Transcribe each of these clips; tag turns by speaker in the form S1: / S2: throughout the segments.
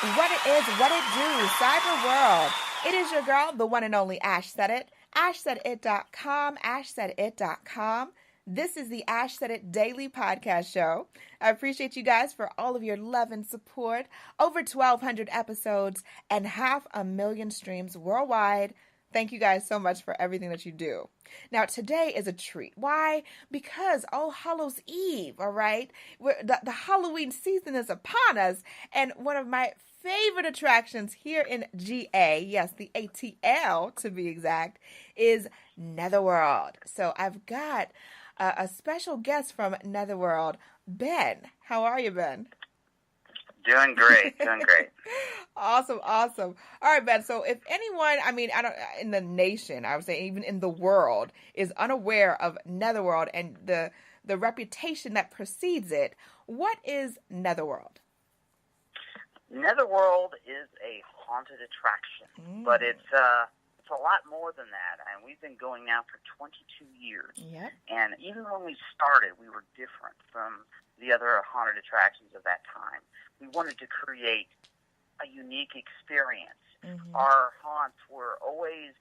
S1: What it is, what it do, cyber world. It is your girl, the one and only Ash Said It. AshSaidIt.com, AshSaidIt.com. This is the Ash Said It Daily Podcast Show. I appreciate you guys for all of your love and support. Over 1,200 episodes and 500,000 streams worldwide. Thank you guys so much for everything that you do. Now, today is a treat. Why? Because All Hallows Eve, all right? The Halloween season is upon us, and one of my favorite attractions here in GA, yes, the ATL to be exact, is Netherworld. So I've got a special guest from Netherworld, Ben. How are you, Ben?
S2: Doing great, doing great.
S1: Awesome. All right, Ben. So if anyone, I don't, in the nation, I would say even in the world, is unaware of Netherworld and the reputation that precedes it, what is Netherworld?
S2: Netherworld is a haunted attraction, but it's a lot more than that. And we've been going now for 22 years.
S1: Yep.
S2: And even when we started, we were different from the other haunted attractions of that time. We wanted to create a unique experience.
S1: Mm-hmm.
S2: Our haunts were always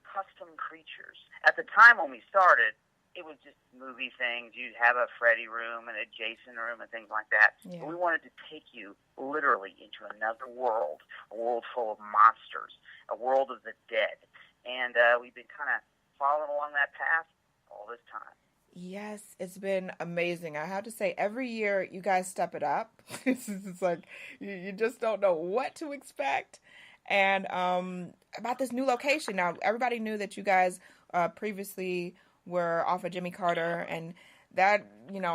S2: custom creatures. At the time when we started, it was just movie things. You'd have a Freddy room and a Jason room and things like that.
S1: Yeah.
S2: But we wanted to take you literally into another world, a world full of monsters, a world of the dead. And we've been kind of following along that path all this time.
S1: Yes, it's been amazing. I have to say, every year you guys step it up. It's like you just don't know what to expect. And about this new location, now everybody knew that you guys previously were off of Jimmy Carter, and that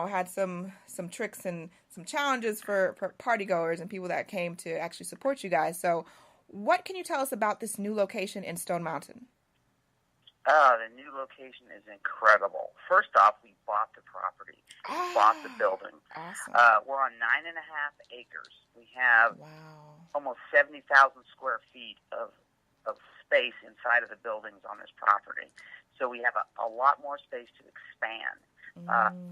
S1: had some tricks and some challenges for partygoers and people that came to actually support you guys. So, what can you tell us about this new location in Stone Mountain?
S2: The new location is incredible. First off, we bought the property. We bought the building.
S1: Awesome.
S2: We're on 9.5 acres. We have almost 70,000 square feet of space inside of the buildings on this property. So we have a lot more space to expand.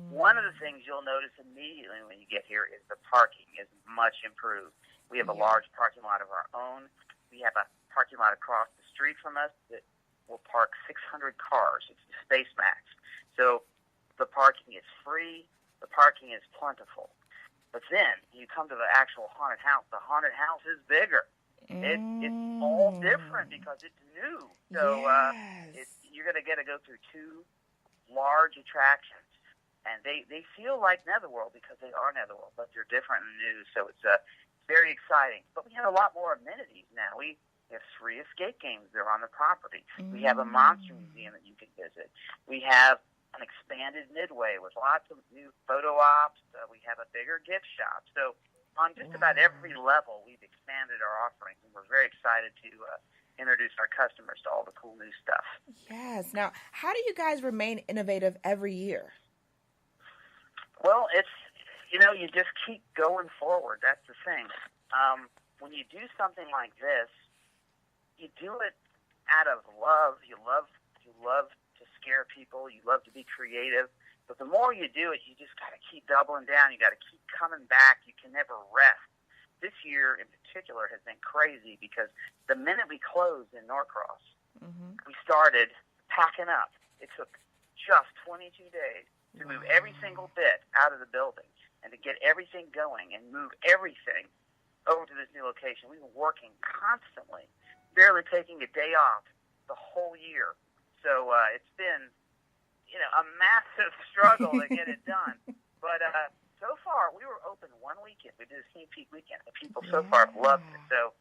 S2: One of the things you'll notice immediately when you get here is the parking is much improved. We have a large parking lot of our own. We have a parking lot across the street from us that will park 600 cars. It's the Space Max. So the parking is free. The parking is plentiful. But then you come to the actual haunted house. The haunted house is bigger. It's all different because it's new. So you're going to get to go through two large attractions. And they feel like Netherworld because they are Netherworld, but they're different and new. So it's very exciting. But we have a lot more amenities now. We have 3 escape games that are on the property. We have a monster museum that you can visit. We have an expanded midway with lots of new photo ops. We have a bigger gift shop. So on just about every level, we've expanded our offerings, and we're very excited to introduce our customers to all the cool new stuff.
S1: Yes. Now, how do you guys remain innovative every year?
S2: Well, it's, you just keep going forward. That's the thing. When you do something like this, you do it out of love. You love to scare people. You love to be creative. But the more you do it, you just got to keep doubling down. You got to keep coming back. You can never rest. This year in particular has been crazy because the minute we closed in Norcross, we started packing up. It took just 22 days to move every single bit out of the building and to get everything going and move everything over to this new location. We've been working constantly, barely taking a day off the whole year. So it's been, a massive struggle to get it done. But so far, we were open one weekend. We did a sneak peek weekend. The people so far have loved it. So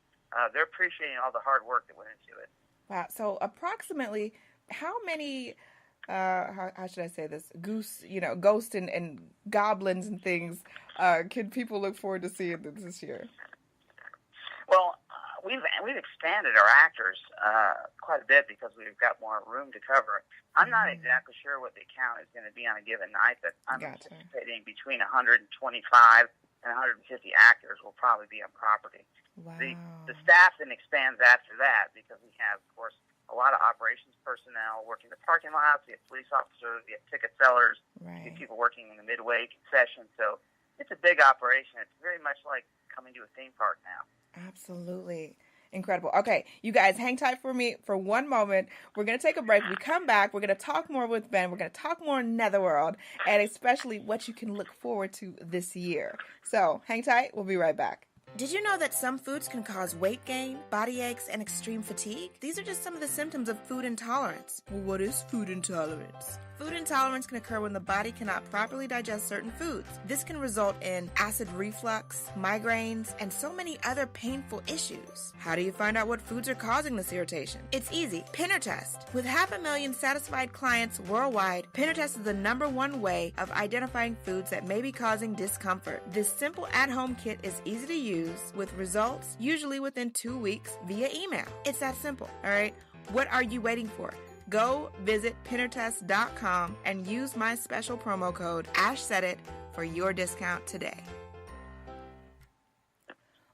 S2: they're appreciating all the hard work that went into it.
S1: Wow. So approximately how many, how should I say this, ghosts and goblins and things can people look forward to seeing this year?
S2: Well, we've expanded our actors quite a bit because we've got more room to cover. I'm not exactly sure what the count is going to be on a given night, but I'm anticipating between 125 and 150 actors will probably be on property.
S1: Wow.
S2: The staff then expands after that because we have, of course, a lot of operations personnel working the parking lots. We have police officers. We have ticket sellers.
S1: Right.
S2: We have people working in the midway concession. So it's a big operation. It's very much like coming to a theme park now.
S1: Absolutely. Incredible. Okay, you guys, hang tight for me for one moment. We're going to take a break. We come back. We're going to talk more with Ben. We're going to talk more Netherworld, and especially what you can look forward to this year. So hang tight. We'll be right back. Did you know that some foods can cause weight gain, body aches, and extreme fatigue? These are just some of the symptoms of food intolerance. Well, what is food intolerance? Food intolerance can occur when the body cannot properly digest certain foods. This can result in acid reflux, migraines, and so many other painful issues. How do you find out what foods are causing this irritation? It's easy. Pinner Test. With 500,000 satisfied clients worldwide, Pinner Test is the #1 way of identifying foods that may be causing discomfort. This simple at-home kit is easy to use with results usually within 2 weeks via email. It's that simple, all right? What are you waiting for? Go visit pinnertest.com and use my special promo code AshSaidIt for your discount today.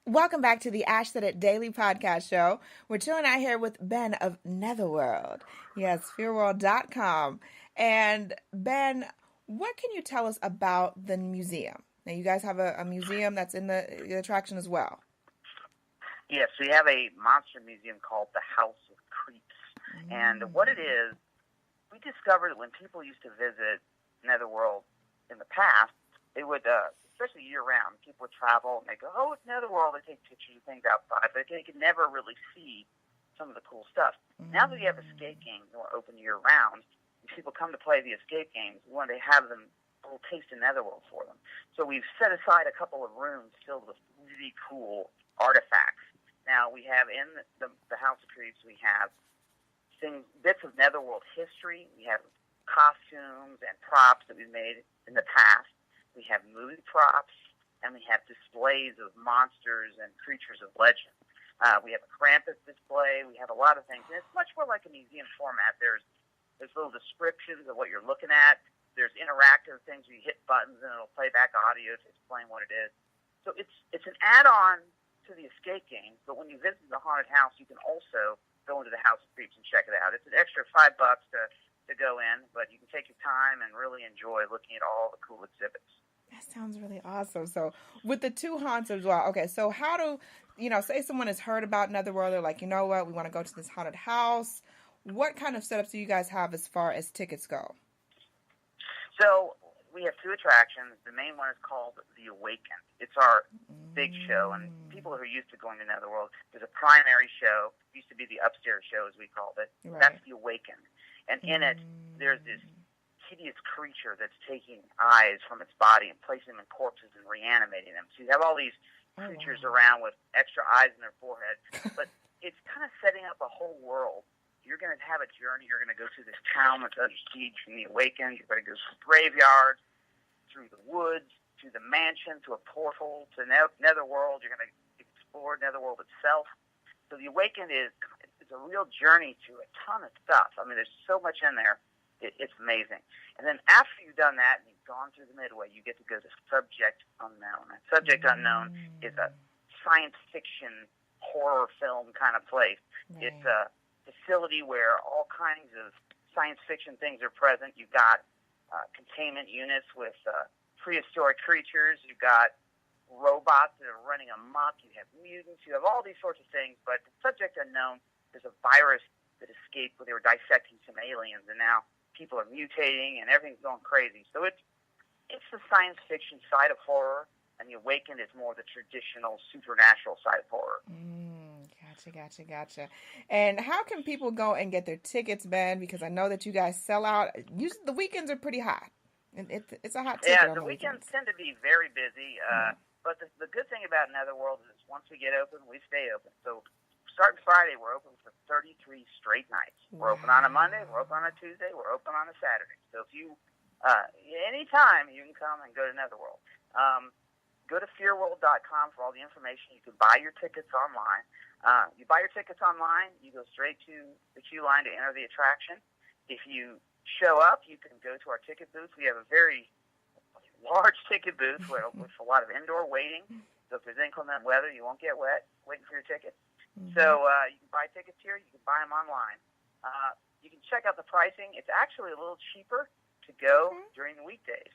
S1: Welcome back to the Ash Said It Daily Podcast Show. We're chilling out here with Ben of Netherworld. Yes, fearworld.com. And Ben, what can you tell us about the museum? Now, you guys have a museum that's in the attraction as well.
S2: Yes, we have a monster museum called the House of Creeps. And what it is, we discovered that when people used to visit Netherworld in the past, they would, especially year-round, people would travel and they go, oh, it's Netherworld. They take pictures of things outside, but they could never really see some of the cool stuff. Now that we have escape games that are open year-round, and people come to play the escape games, we want to have them a little taste of Netherworld for them. So we've set aside a couple of rooms filled with really cool artifacts. Now, we have in the House of Creeps, we have bits of Netherworld history. We have costumes and props that we've made in the past. We have movie props, and we have displays of monsters and creatures of legend. We have a Krampus display. We have a lot of things. And it's much more like a museum format. There's little descriptions of what you're looking at. There's interactive things where you hit buttons, and it'll play back audio to explain what it is. So it's an add-on to the escape games, but when you visit the haunted house, you can also go into the House of Creeps and check it out. It's an extra $5 to go in, but you can take your time and really enjoy looking at all the cool exhibits.
S1: That sounds really awesome. So with the 2 haunts as well, okay, so how do, say someone has heard about Netherworld, they're like, you know what, we want to go to this haunted house. What kind of setups do you guys have as far as tickets go?
S2: So we have 2 attractions. The main one is called The Awakened. It's our big show, and people who are used to going to Netherworld, there's a primary show. It used to be the upstairs show, as we called it. Right. That's The Awakened. And in it, there's this hideous creature that's taking eyes from its body and placing them in corpses and reanimating them. So you have all these creatures around with extra eyes in their forehead. But it's kind of setting up a whole world. You're going to have a journey. You're going to go through this town that's under siege from The Awakened. You're going to go through graveyards, through the woods, to the mansion, to a portal, to Netherworld. You're going to explore Netherworld itself. So The Awakened is a real journey to a ton of stuff. I mean, there's so much in there. It's amazing. And then after you've done that and you've gone through the midway, you get to go to Subject Unknown. And Subject Unknown is a science fiction horror film kind of place. Right. It's a facility where all kinds of science fiction things are present. You've got containment units with prehistoric creatures. You've got robots that are running amok. You have mutants. You have all these sorts of things. But the Subject Unknown, there's a virus that escaped where they were dissecting some aliens, and now people are mutating and everything's going crazy. So it's the science fiction side of horror, and The Awakened is more the traditional supernatural side of horror.
S1: Gotcha. And how can people go and get their tickets, Ben? Because I know that you guys sell out. Usually the weekends are pretty hot. And it's a hot ticket.
S2: Yeah, the weekends tend to be very busy. But the good thing about Netherworld is once we get open, we stay open. So starting Friday, we're open for 33 straight nights. We're open on a Monday, we're open on a Tuesday, we're open on a Saturday. So if you, anytime you can come and go to Netherworld. Go to fearworld.com for all the information. You can buy your tickets online. You buy your tickets online, you go straight to the queue line to enter the attraction. If you show up, you can go to our ticket booth. We have a very large ticket booth with a lot of indoor waiting. So if there's inclement weather, you won't get wet waiting for your ticket. So you can buy tickets here. You can buy them online. You can check out the pricing. It's actually a little cheaper to go during the weekdays.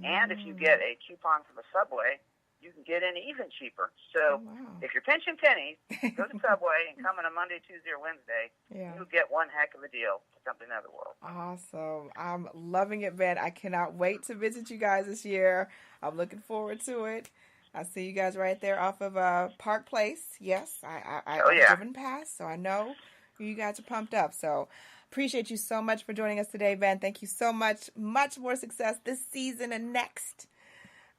S2: And if you get a coupon for the Subway, you can get in even cheaper. So if you're pinching pennies, go to Subway and come on a Monday, Tuesday, or Wednesday. You'll get one heck of a deal to come to Netherworld.
S1: Awesome. I'm loving it, Ben. I cannot wait to visit you guys this year. I'm looking forward to it. I see you guys right there off of Park Place. Yes, I've driven past, so I know you guys are pumped up. So appreciate you so much for joining us today, Ben. Thank you so much. Much more success this season and next.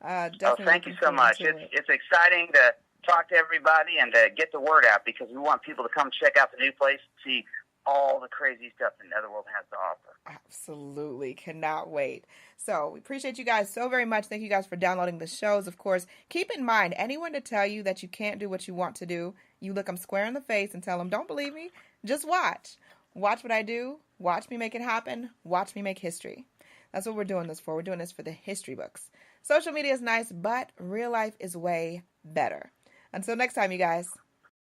S2: Thank you so much. It's exciting to talk to everybody and to get the word out because we want people to come check out the new place and see all the crazy stuff that Netherworld has to offer.
S1: Absolutely. Cannot wait. So we appreciate you guys so very much. Thank you guys for downloading the shows. Of course, keep in mind, anyone to tell you that you can't do what you want to do, you look them square in the face and tell them, don't believe me, just watch. Watch what I do. Watch me make it happen. Watch me make history. That's what we're doing this for. We're doing this for the history books. Social media is nice, but real life is way better. Until next time, you guys.